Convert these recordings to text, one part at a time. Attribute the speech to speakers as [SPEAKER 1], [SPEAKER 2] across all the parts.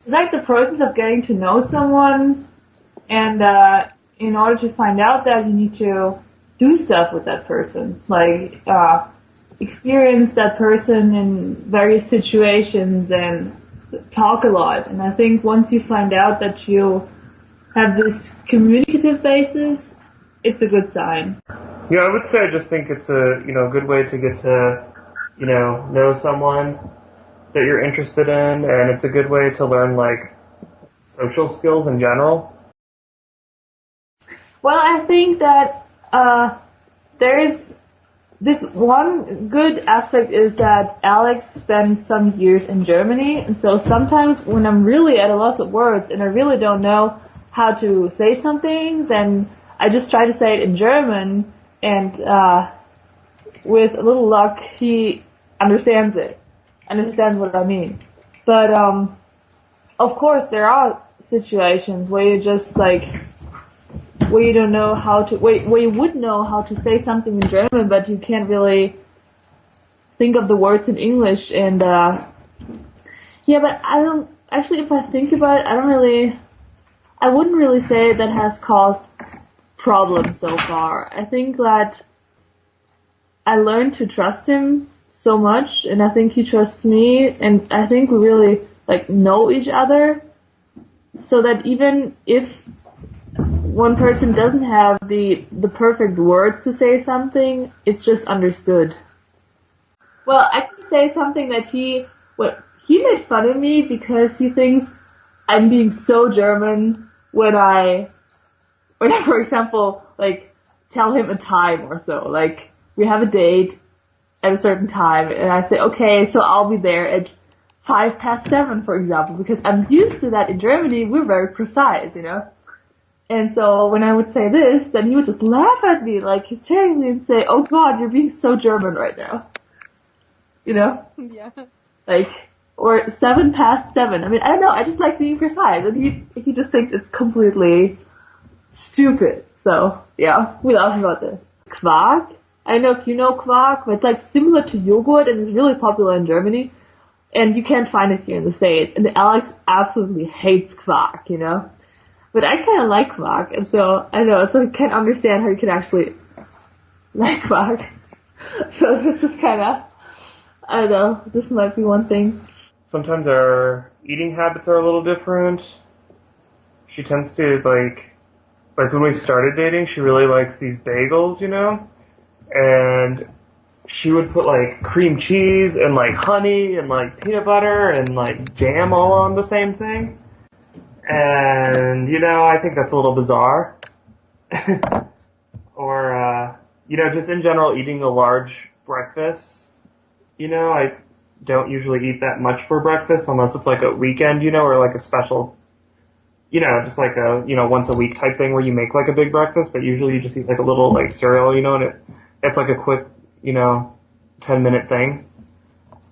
[SPEAKER 1] It's like the process of getting to know someone, and in order to find out that, you need to do stuff with that person, like experience that person in various situations and talk a lot. And I think once you find out that you have this communicative basis, it's a good sign.
[SPEAKER 2] Yeah, I would say I just think it's a, good way to get to, know someone that you're interested in, and it's a good way to learn, like, social skills in general.
[SPEAKER 1] Well, I think that there's this one good aspect is that Alex spent some years in Germany, and so sometimes when I'm really at a loss of words and I really don't know how to say something, then I just try to say it in German, and with a little luck, he understands what I mean. But of course, there are situations where you just where you don't know how to, where you would know how to say something in German, but you can't really think of the words in English. And yeah, but I don't actually. If I think about it, I wouldn't really say that has caused problems so far. I think that I learned to trust him so much, and I think he trusts me, and I think we really know each other, so that even if one person doesn't have the perfect words to say something, it's just understood. Well, I can say something that he made fun of me because he thinks I'm being so German when I, for example, tell him a time or so. Like, we have a date at a certain time, and I say, okay, so I'll be there at 7:05, for example, because I'm used to that in Germany. We're very precise, And so when I would say this, then he would just laugh at me, hysterically, and say, oh God, you're being so German right now.
[SPEAKER 3] Yeah.
[SPEAKER 1] Or 7:07. I mean, I don't know, I just like being precise, and he just thinks it's completely stupid. So, yeah, we laugh about this. Quark. I don't know if you know Quark, but it's similar to yogurt, and it's really popular in Germany. And you can't find it here in the States. And Alex absolutely hates Quark, But I kind of like Quark, and so I know, so I can't understand how you can actually like Quark. So this is kind of, I don't know, this might be one thing.
[SPEAKER 2] Sometimes our eating habits are a little different. She tends to, when we started dating, she really likes these bagels, And she would put, cream cheese and, honey and, peanut butter and, jam all on the same thing. And, I think that's a little bizarre. Or, just in general, eating a large breakfast. I don't usually eat that much for breakfast unless it's a weekend, or a special, just a, once a week type thing where you make a big breakfast, but usually you just eat a little cereal, and it's a quick, 10-minute thing.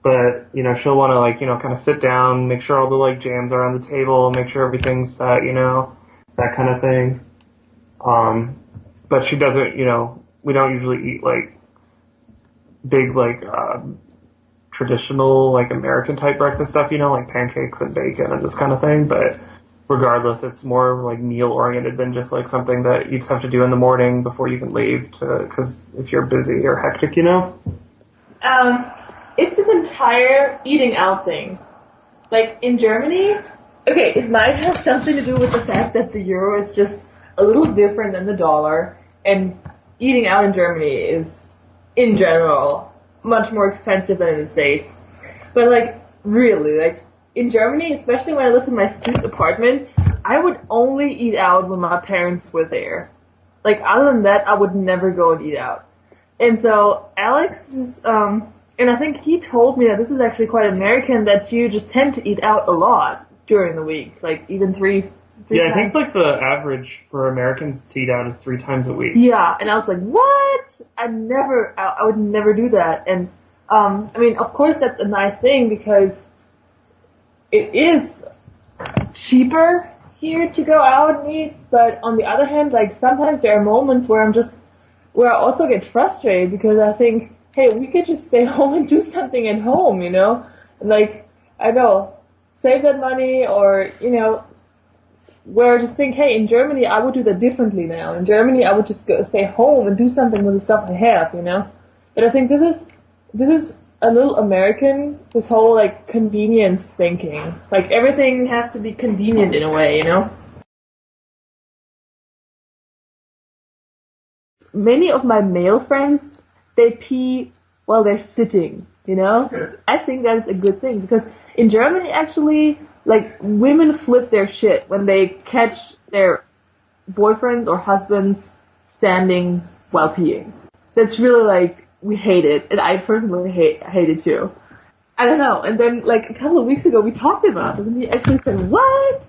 [SPEAKER 2] But, she'll want to, kind of sit down, make sure all the, jams are on the table, make sure everything's set, that kind of thing. But she doesn't, we don't usually eat, big, traditional, American type breakfast stuff, pancakes and bacon and this kind of thing. But regardless, it's more, meal-oriented than just, something that you just have to do in the morning before you can leave, because if you're busy or hectic,
[SPEAKER 1] It's this entire eating out thing. In Germany, okay, it might have something to do with the fact that the euro is just a little different than the dollar, and eating out in Germany is, in general, much more expensive than in the States. But, really, in Germany, especially when I lived in my student apartment, I would only eat out when my parents were there. Other than that, I would never go and eat out. And so, Alex is, and I think he told me that this is actually quite American, that you just tend to eat out a lot during the week, even three
[SPEAKER 2] yeah,
[SPEAKER 1] times.
[SPEAKER 2] I think the average for Americans to eat out is 3 times a week.
[SPEAKER 1] Yeah, and I was like, what? I would never do that. And I mean, of course, that's a nice thing because it is cheaper here to go out and eat. But on the other hand, sometimes there are moments where I also get frustrated because I think, hey, we could just stay home and do something at home, I know. save that money or, where I just think, hey, in Germany I would do that differently now. In Germany I would just stay home and do something with the stuff I have, But I think this is a little American, this whole like convenience thinking. Like everything has to be convenient in a way, Many of my male friends, they pee while they're sitting, I think that's a good thing because in Germany actually, like women flip their shit when they catch their boyfriends or husbands standing while peeing. That's really like, we hate it, and I personally hate it too. I don't know, and then like a couple of weeks ago we talked about it, and he actually said, what?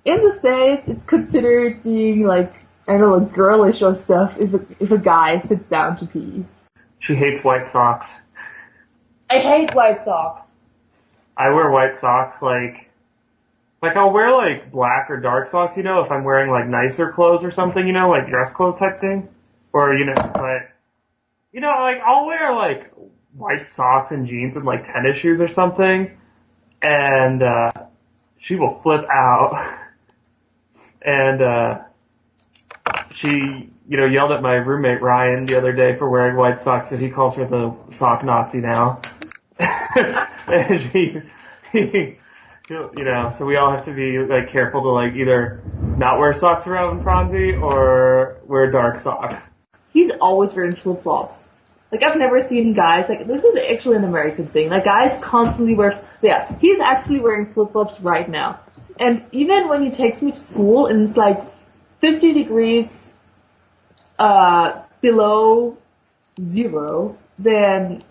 [SPEAKER 1] In the States, it's considered being like, I don't know, girlish or stuff if a guy sits down to pee.
[SPEAKER 2] She hates white socks.
[SPEAKER 1] I hate white socks.
[SPEAKER 2] I wear white socks like I'll wear like black or dark socks, if I'm wearing like nicer clothes or something, like dress clothes type thing. Or, but, like I'll wear like white socks and jeans and like tennis shoes or something. And, she will flip out. And, she, yelled at my roommate Ryan the other day for wearing white socks, and he calls her the sock Nazi now. And so we all have to be like careful to like either not wear socks around Franzi or wear dark socks.
[SPEAKER 1] He's always wearing flip-flops. Like I've never seen guys, like this is actually an American thing, like guys constantly he's actually wearing flip-flops right now. And even when he takes me to school and it's like 50 degrees below zero, then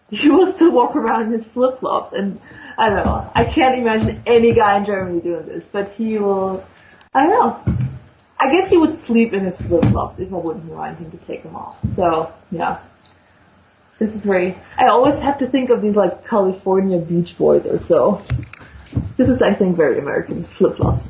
[SPEAKER 1] he will still walk around in his flip-flops, and I don't know, I can't imagine any guy in Germany doing this, but he will, I don't know, I guess he would sleep in his flip-flops if I wouldn't want him to take them off, so, yeah. This is I always have to think of these, like, California Beach Boys or so. This is, I think, very American, flip-flops.